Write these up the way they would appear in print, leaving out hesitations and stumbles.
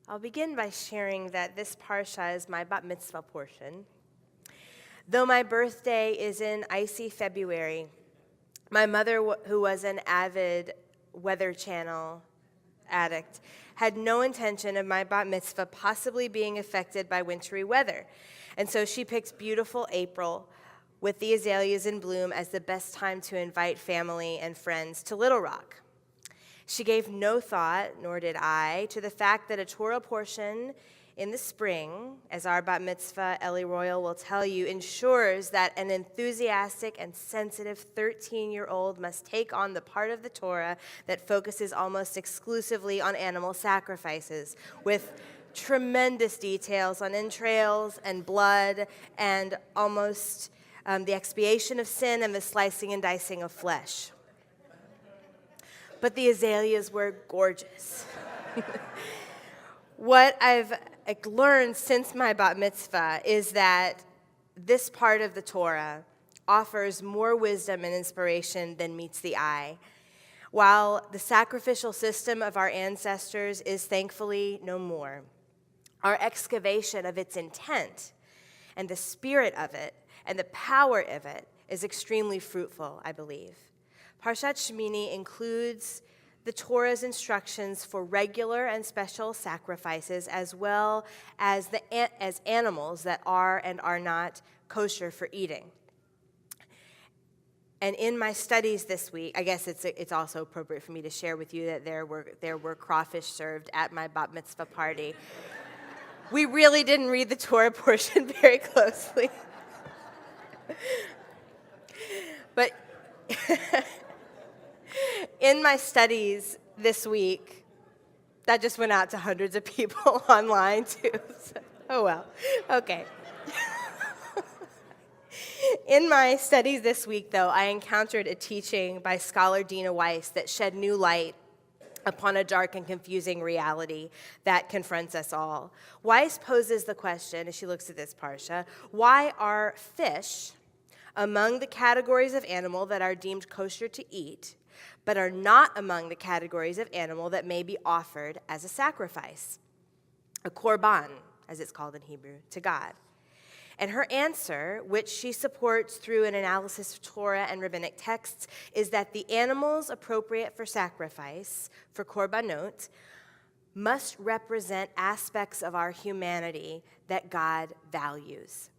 I'll begin by sharing that this parsha is my bat mitzvah portion. Though my birthday is in icy February, my mother, who was an avid Weather Channel addict, had no intention of my bat mitzvah possibly being affected by wintry weather. And so she picked beautiful April with the azaleas in bloom as the best time to invite family and friends to Little Rock. She gave no thought, nor did I, to the fact that a Torah portion in the spring, as our bat mitzvah, Ellie Royal will tell you, ensures that an enthusiastic and sensitive 13-year-old must take on the part of the Torah that focuses almost exclusively on animal sacrifices, with tremendous details on entrails and blood and almost the expiation of sin and the slicing and dicing of flesh. But the azaleas were gorgeous. What I've learned since my bat mitzvah is that this part of the Torah offers more wisdom and inspiration than meets the eye. While the sacrificial system of our ancestors is thankfully no more, our excavation of its intent and the spirit of it and the power of it is extremely fruitful, I believe. Parshat Shemini includes the Torah's instructions for regular and special sacrifices, as well as as animals that are and are not kosher for eating. And in my studies this week, I guess it's also appropriate for me to share with you that there were crawfish served at my bat mitzvah party. We really didn't read the Torah portion very closely. But in my studies this week, that just went out to hundreds of people online too. So, oh well, okay. In my studies this week, though, I encountered a teaching by scholar Dina Weiss that shed new light upon a dark and confusing reality that confronts us all. Weiss poses the question, as she looks at this parsha, why are fish among the categories of animal that are deemed kosher to eat, but are not among the categories of animal that may be offered as a sacrifice, a korban, as it's called in Hebrew, to God? And her answer, which she supports through an analysis of Torah and rabbinic texts, is that the animals appropriate for sacrifice, for korbanot, must represent aspects of our humanity that God values.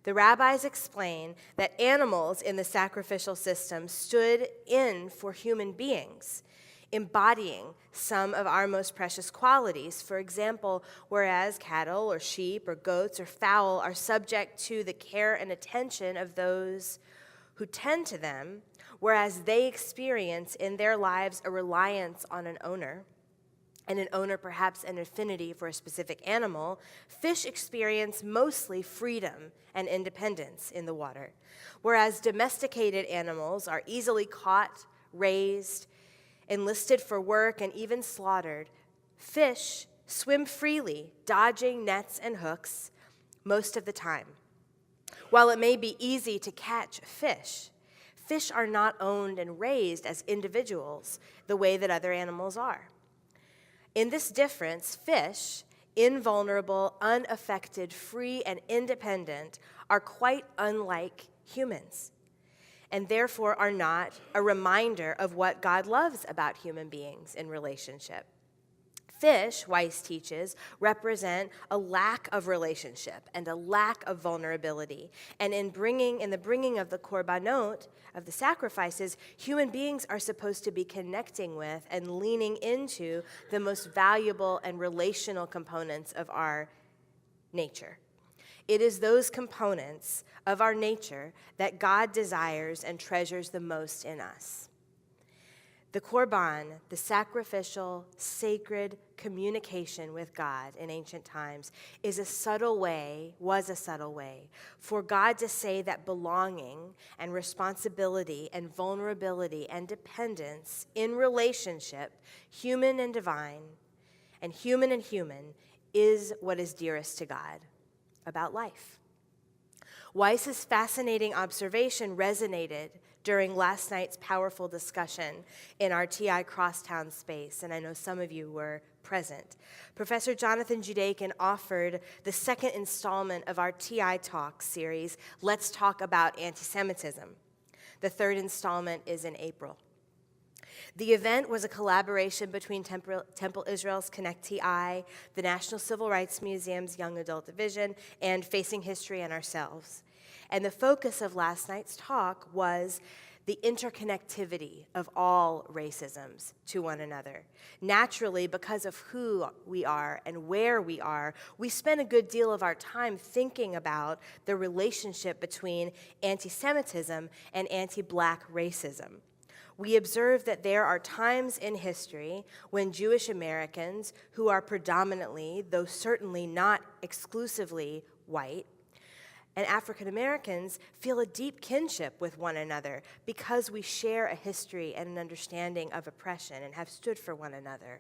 The rabbis explain that animals in the sacrificial system stood in for human beings, embodying some of our most precious qualities. For example, whereas cattle or sheep or goats or fowl are subject to the care and attention of those who tend to them, whereas they experience in their lives a reliance on an owner, and an owner perhaps an affinity for a specific animal, fish experience mostly freedom and independence in the water. Whereas domesticated animals are easily caught, raised, enlisted for work, and even slaughtered, fish swim freely, dodging nets and hooks most of the time. While it may be easy to catch fish, fish are not owned and raised as individuals the way that other animals are. In this difference, fish, invulnerable, unaffected, free, and independent, are quite unlike humans, and therefore are not a reminder of what God loves about human beings in relationship. Fish, Weiss teaches, represent a lack of relationship and a lack of vulnerability. And in the bringing of the korbanot, of the sacrifices, human beings are supposed to be connecting with and leaning into the most valuable and relational components of our nature. It is those components of our nature that God desires and treasures the most in us. The korban, the sacrificial, sacred communication with God in ancient times, was a subtle way for God to say that belonging and responsibility and vulnerability and dependence in relationship, human and divine, and human, is what is dearest to God about life. Weiss's fascinating observation resonated during last night's powerful discussion in our TI Crosstown space, and I know some of you were present. Professor Jonathan Judaikin offered the second installment of our TI Talk series, Let's Talk About Anti-Semitism. The third installment is in April. The event was a collaboration between Temple Israel's Connect TI, the National Civil Rights Museum's Young Adult Division, and Facing History and ourselves. And the focus of last night's talk was the interconnectivity of all racisms to one another. Naturally, because of who we are and where we are, we spend a good deal of our time thinking about the relationship between anti-Semitism and anti-Black racism. We observe that there are times in history when Jewish Americans, who are predominantly, though certainly not exclusively, white, and African Americans feel a deep kinship with one another because we share a history and an understanding of oppression and have stood for one another.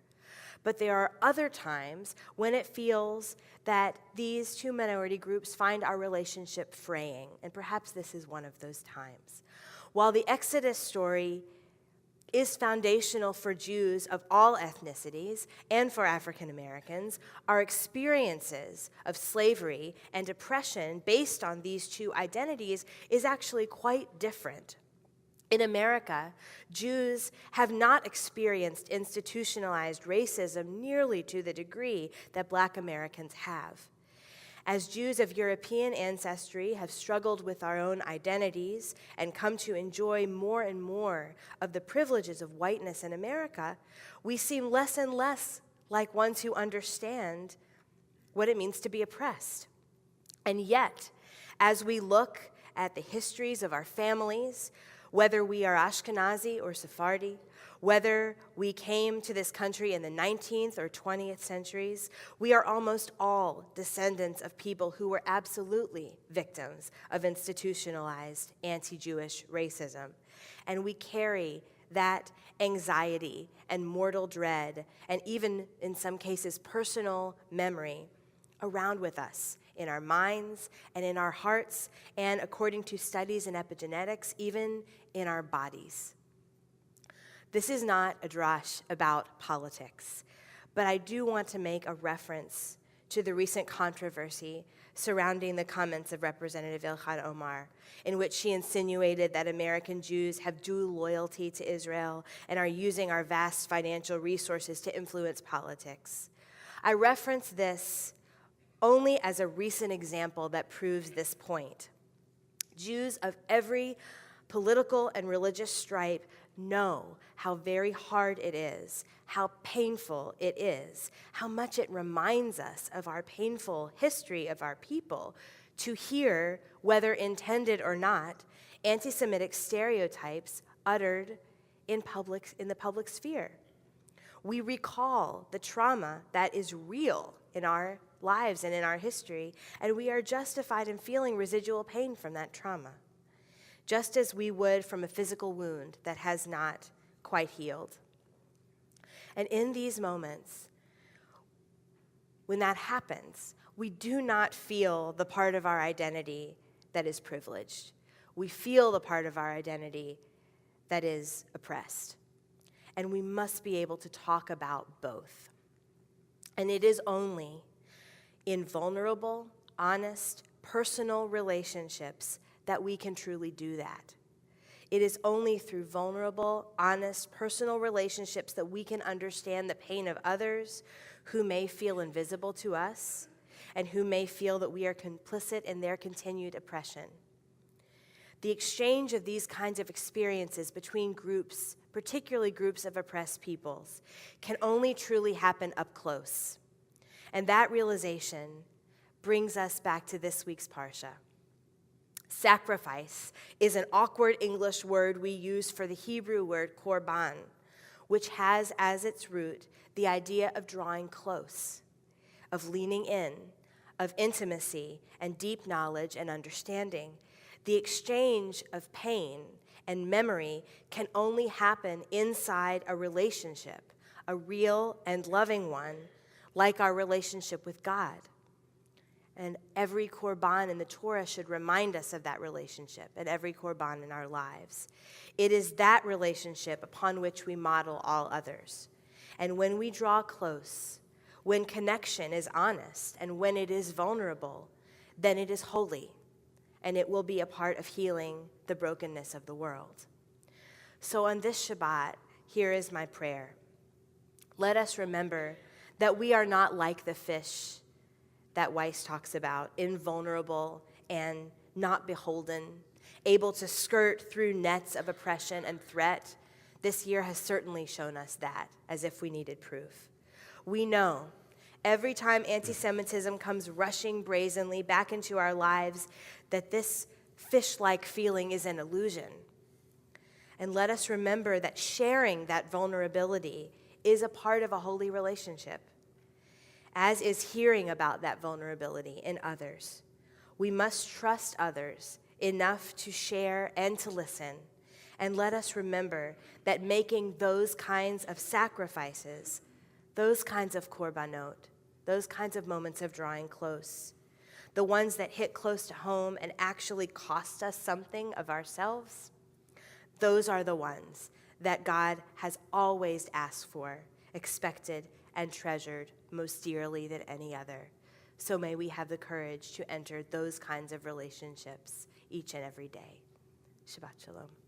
But there are other times when it feels that these two minority groups find our relationship fraying, and perhaps this is one of those times. While the Exodus story is foundational for Jews of all ethnicities and for African Americans, our experiences of slavery and oppression based on these two identities is actually quite different. In America, Jews have not experienced institutionalized racism nearly to the degree that Black Americans have. As Jews of European ancestry have struggled with our own identities and come to enjoy more and more of the privileges of whiteness in America, we seem less and less like ones who understand what it means to be oppressed. And yet, as we look at the histories of our families, whether we are Ashkenazi or Sephardi, whether we came to this country in the 19th or 20th centuries, we are almost all descendants of people who were absolutely victims of institutionalized anti-Jewish racism. And we carry that anxiety and mortal dread, and even in some cases personal memory, around with us in our minds and in our hearts, and according to studies in epigenetics, even in our bodies. This is not a drash about politics, but I do want to make a reference to the recent controversy surrounding the comments of Representative Ilhan Omar, in which she insinuated that American Jews have dual loyalty to Israel and are using our vast financial resources to influence politics. I reference this only as a recent example that proves this point. Jews of every political and religious stripe know how very hard it is, how painful it is, how much it reminds us of our painful history of our people to hear, whether intended or not, anti-Semitic stereotypes uttered in the public sphere. We recall the trauma that is real in our lives and in our history, and we are justified in feeling residual pain from that trauma, just as we would from a physical wound that has not quite healed. And in these moments, when that happens, we do not feel the part of our identity that is privileged. We feel the part of our identity that is oppressed. And we must be able to talk about both. And it is only in vulnerable, honest, personal relationships that we can truly do that. It is only through vulnerable, honest, personal relationships that we can understand the pain of others who may feel invisible to us and who may feel that we are complicit in their continued oppression. The exchange of these kinds of experiences between groups, particularly groups of oppressed peoples, can only truly happen up close. And that realization brings us back to this week's Parsha. Sacrifice is an awkward English word we use for the Hebrew word korban, which has as its root the idea of drawing close, of leaning in, of intimacy and deep knowledge and understanding. The exchange of pain and memory can only happen inside a relationship, a real and loving one, like our relationship with God. And every korban in the Torah should remind us of that relationship, and every korban in our lives. It is that relationship upon which we model all others. And when we draw close, when connection is honest, and when it is vulnerable, then it is holy, and it will be a part of healing the brokenness of the world. So on this Shabbat, here is my prayer. Let us remember that we are not like the fish that Weiss talks about, invulnerable and not beholden, able to skirt through nets of oppression and threat. This year has certainly shown us that, as if we needed proof. We know every time anti-Semitism comes rushing brazenly back into our lives that this fish-like feeling is an illusion. And let us remember that sharing that vulnerability is a part of a holy relationship, as is hearing about that vulnerability in others. We must trust others enough to share and to listen. And let us remember that making those kinds of sacrifices, those kinds of korbanot, those kinds of moments of drawing close, the ones that hit close to home and actually cost us something of ourselves, those are the ones that God has always asked for, expected, and treasured most dearly than any other. So may we have the courage to enter those kinds of relationships each and every day. Shabbat shalom.